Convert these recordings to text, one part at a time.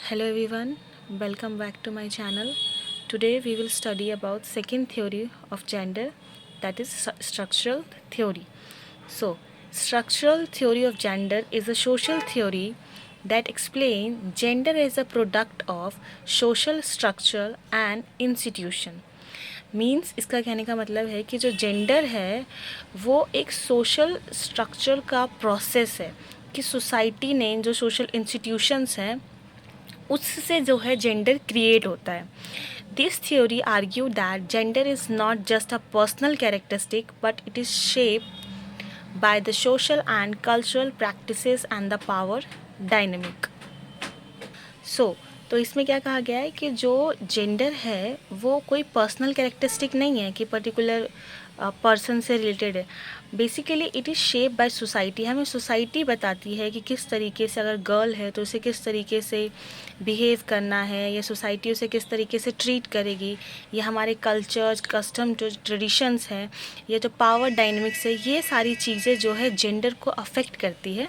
Hello everyone, welcome back to my channel. Today we will study about second theory of gender, that is structural theory. So, structural theory of gender is a social theory that explains gender as a product of social structure and institution. Means इसका कहने का मतलब है कि जो gender है वो एक सोशल स्ट्रक्चर का प्रोसेस है कि सोसाइटी ने जो सोशल इंस्टीट्यूशंस हैं उससे जो है जेंडर क्रिएट होता है. This theory argue that gender is not just a personal characteristic but it is shaped by the social and cultural practices and the power dynamic. तो इसमें क्या कहा गया है कि जो जेंडर है वो कोई पर्सनल कैरेक्टरिस्टिक नहीं है कि पर्टिकुलर पर्सन से रिलेटेड है. Basically it is shape by society. हमें सोसाइटी बताती है कि किस तरीके से अगर गर्ल है तो उसे किस तरीके से बिहेव करना है, या सोसाइटी उसे किस तरीके से ट्रीट करेगी, या हमारे कल्चर कस्टम जो ट्रेडिशंस हैं, या जो पावर डायनेमिक्स है, ये सारी चीज़ें जो है जेंडर को अफेक्ट करती है.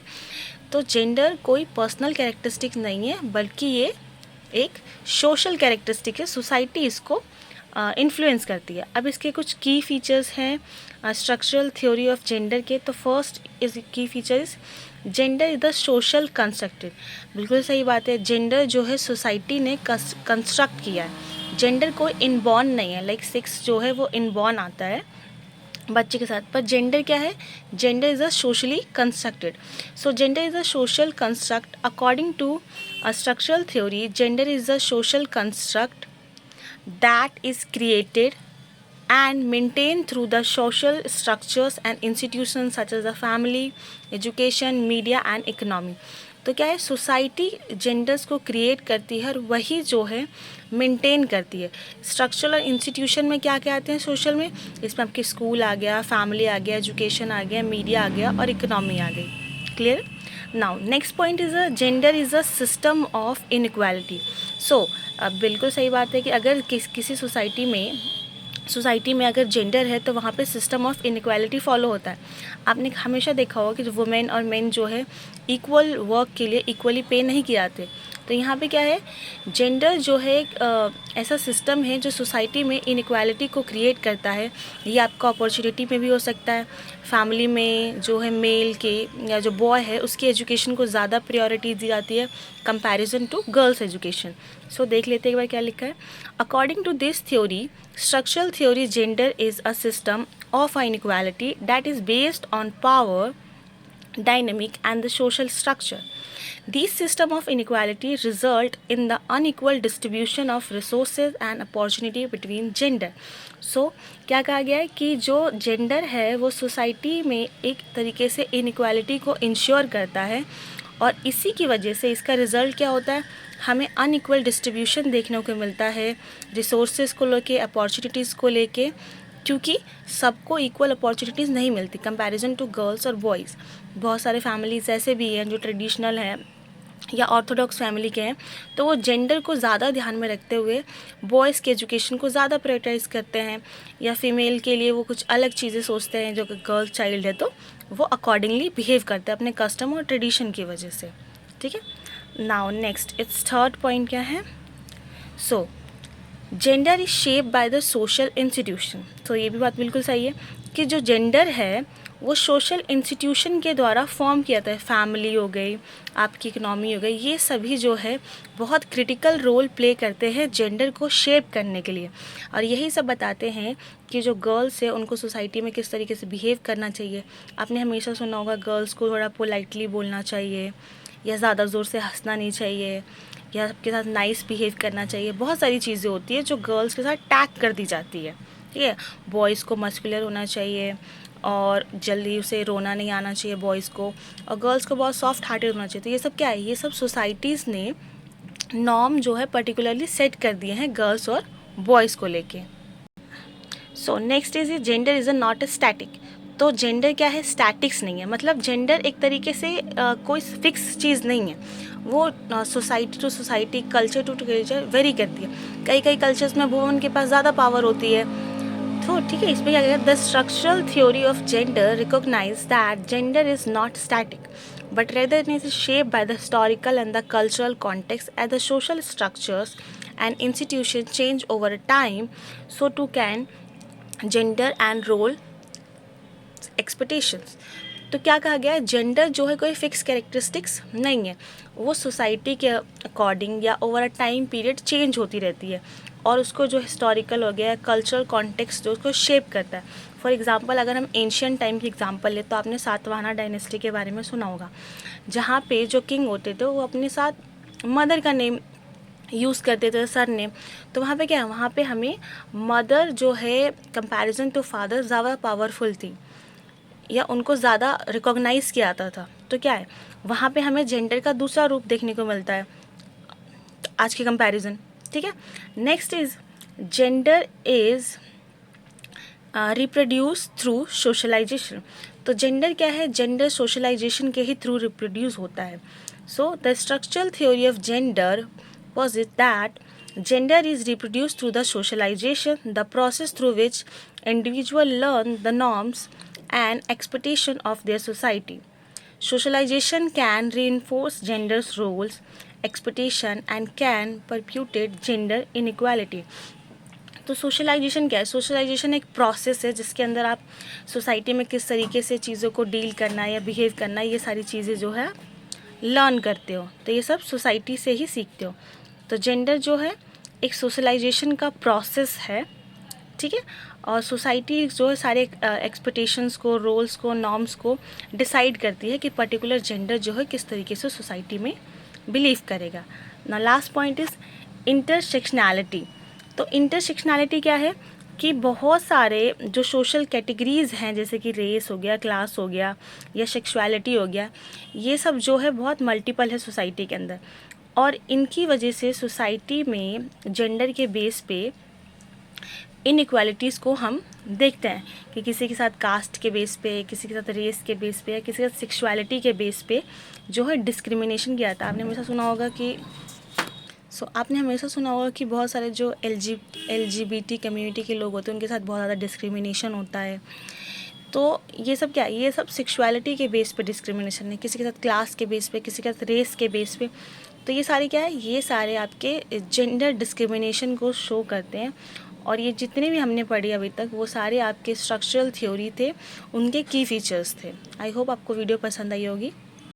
तो जेंडर कोई पर्सनल कैरेक्टरिस्टिक नहीं है बल्कि ये एक सोशल कैरेक्टरिस्टिक है. सोसाइटी इसको इन्फ्लुएंस करती है. अब इसके कुछ की फीचर्स हैं स्ट्रक्चरल थ्योरी ऑफ जेंडर के. तो फर्स्ट इज की feature is gender is the social constructed. बिल्कुल सही बात है. जेंडर जो है सोसाइटी ने कंस्ट्रक्ट किया है. जेंडर कोई इनबॉर्न नहीं है. लाइक सेक्स जो है वो इनबॉर्न आता है बच्चे के साथ, पर जेंडर क्या है? Gender is a socially constructed. So gender is a social construct. According to a structural theory, gender is a social construct that is created and maintained through the social structures and institutions such as the family, education, media and economy. तो क्या है? Society genders को create करती है और वही जो है मेंटेन करती है. स्ट्रक्चरल और इंस्टीट्यूशन में क्या क्या आते हैं सोशल में? इसमें आपके स्कूल आ गया, फैमिली आ गया, एजुकेशन आ गया, मीडिया आ गया और इकोनॉमी आ गई. Clear? Now next point is a gender is a system of inequality. So अब बिल्कुल सही बात है कि अगर किसी सोसाइटी में अगर जेंडर है तो वहाँ पे सिस्टम ऑफ इनइक्वालिटी फॉलो होता है. आपने हमेशा देखा होगा कि जो वुमेन और मेन जो है इक्वल वर्क के लिए इक्वली पे नहीं किए जाते. तो यहाँ पे क्या है? जेंडर जो है एक ऐसा सिस्टम है जो सोसाइटी में इनइक्वालिटी को क्रिएट करता है. ये आपका अपॉर्चुनिटी में भी हो सकता है. फैमिली में जो है मेल के या जो बॉय है उसकी एजुकेशन को ज़्यादा प्रायोरिटी दी जाती है comparison to girls education. So देख लेते हैं एक बार क्या लिखा है. According to this theory, structural theory, gender is a system of inequality that is based on power dynamic and the social structure. These system of inequality result in the unequal distribution of resources and opportunity between gender. So क्या कहा गया है कि जो gender है वो society में एक तरीके से इनइक्वालिटी को इंश्योर करता है और इसी की वजह से इसका रिज़ल्ट क्या होता है? हमें अनइक्वल डिस्ट्रीब्यूशन देखने को मिलता है रिसोर्सेज को लेके, अपॉर्चुनिटीज़ को लेके, क्योंकि सबको इक्वल अपॉर्चुनिटीज़ नहीं मिलती कंपैरिजन टू गर्ल्स और बॉयज़. बहुत सारे फैमिलीज़ ऐसे भी हैं जो ट्रेडिशनल हैं या ऑर्थोडॉक्स फैमिली के हैं, तो वो जेंडर को ज़्यादा ध्यान में रखते हुए बॉयज़ के एजुकेशन को ज़्यादा प्रायोरिटाइज़ करते हैं, या फीमेल के लिए वो कुछ अलग चीज़ें सोचते हैं. जो कि गर्ल चाइल्ड है तो वो अकॉर्डिंगली बिहेव करते हैं अपने कस्टम और ट्रेडिशन की वजह से. ठीक है. Now next it's third point क्या है? सो gender is shape by the social institution. तो ये भी बात बिल्कुल सही है कि जो जेंडर है वो सोशल इंस्टीट्यूशन के द्वारा फॉर्म किया जाता है. फैमिली हो गई, आपकी इकनॉमी हो गई, ये सभी जो है बहुत क्रिटिकल रोल प्ले करते हैं जेंडर को शेप करने के लिए. और यही सब बताते हैं कि जो गर्ल्स है उनको सोसाइटी में किस तरीके से बिहेव करना चाहिए. आपने हमेशा सुना होगा गर्ल्स को थोड़ा पोलाइटली बोलना चाहिए, या ज़्यादा ज़ोर से हंसना नहीं चाहिए, या सबके साथ नाइस बिहेव करना चाहिए. बहुत सारी चीज़ें होती है जो गर्ल्स के साथ टैग कर दी जाती है. ठीक है. बॉयज़ को मस्कुलर होना चाहिए और जल्दी उसे रोना नहीं आना चाहिए बॉयज़ को, और गर्ल्स को बहुत सॉफ्ट हार्टेड होना चाहिए. तो ये सब क्या है? ये सब सोसाइटीज़ ने नॉर्म जो है पर्टिकुलरली सेट कर दिए हैं गर्ल्स और बॉयज़ को लेके. So next is gender is a not a static. तो जेंडर क्या है? स्टैटिक्स नहीं है. मतलब जेंडर एक तरीके से कोई फिक्स चीज़ नहीं है. वो society to society, culture to culture vary करती है. कई कई कल्चर्स में वुमेन के पास ज़्यादा पावर होती है. तो ठीक है. इसमें क्या कहते हैं? The structural theory of gender recognize that gender is not static. but rather it is shaped by the historical and the cultural context as the social structures and institutions change over time, so too can gender and role expectations. तो क्या कहा गया है, gender जो है कोई fix characteristics नहीं है, वो सोसाइटी के अकॉर्डिंग या over a time period change होती रहती है, और उसको जो हिस्टोरिकल हो गया है, कल्चरल कॉन्टेक्स्ट जो उसको शेप करता है। फॉर एग्जांपल अगर हम एंशियंट टाइम की एग्जांपल ले तो आपने सातवाहना डायनेस्टी के बारे में सुना होगा, जहाँ पे जो किंग होते थे वो अपने साथ मदर का नेम यूज़ करते थे, सर नेम। तो वहाँ पे क्या है, वहाँ पे हमें मदर जो है कंपैरिजन टू फादर ज़्यादा पावरफुल थी, या उनको ज़्यादा रिकॉग्नाइज़ किया जाता था। तो क्या है, वहाँ पे हमें जेंडर का दूसरा रूप देखने को मिलता है आज के कंपैरिजन। ठीक है, next is gender is reproduce through socialization. तो जेंडर क्या है, जेंडर सोशलाइजेशन के ही थ्रू रिप्रोड्यूस होता है। So the structural theory of gender posit that gender is reproduced through the socialization, the process through which individuals learn the norms and expectation of their society. Socialization can reinforce gender's roles, expectation and can perpetuate gender inequality. तो socialisation क्या है, socialisation एक process है जिसके अंदर आप society में किस तरीके से चीज़ों को डील करना है या बिहेव करना है, ये सारी चीज़ें जो है लर्न करते हो। तो ये सब सोसाइटी से ही सीखते हो। तो जेंडर जो है एक सोशलाइजेशन का प्रोसेस है, ठीक है, और सोसाइटी जो है सारे एक्सपेक्टेशंस को, रोल्स को, नॉर्म्स को डिसाइड करती है कि पर्टिकुलर जेंडर जो है किस तरीके से सोसाइटी में बिलीव करेगा। ना लास्ट पॉइंट इज़ इंटरसेक्शनैलिटी। तो इंटरसेक्शनैलिटी क्या है कि बहुत सारे जो सोशल कैटेगरीज़ हैं, जैसे कि रेस हो गया, क्लास हो गया या सेक्सुअलिटी हो गया, ये सब जो है बहुत मल्टीपल है सोसाइटी के अंदर, और इनकी वजह से सोसाइटी में जेंडर के बेस पे इनइक्वालिटीज़ को हम देखते हैं कि किसी के साथ कास्ट के बेस पे, किसी के साथ रेस के बेस पे, या किसी के साथ सेक्सुअलिटी के बेस पे जो है डिस्क्रिमिनेशन किया जाता है। आपने हमेशा सुना होगा कि आपने हमेशा सुना होगा कि बहुत सारे जो LGBT कम्युनिटी के लोग होते हैं उनके साथ बहुत ज़्यादा डिस्क्रिमिनेशन होता है। तो ये सब क्या है, ये सब सेक्सुअलिटी के बेस पे डिस्क्रिमिनेशन है, किसी के साथ क्लास के बेस पे, किसी के साथ रेस के बेस पे। तो ये सारे क्या है, ये सारे आपके जेंडर डिस्क्रिमिनेशन को शो करते हैं, और ये जितने भी हमने पढ़े अभी तक वो सारे आपके स्ट्रक्चरल थ्योरी थे, उनके की फीचर्स थे। आई होप आपको वीडियो पसंद आई होगी।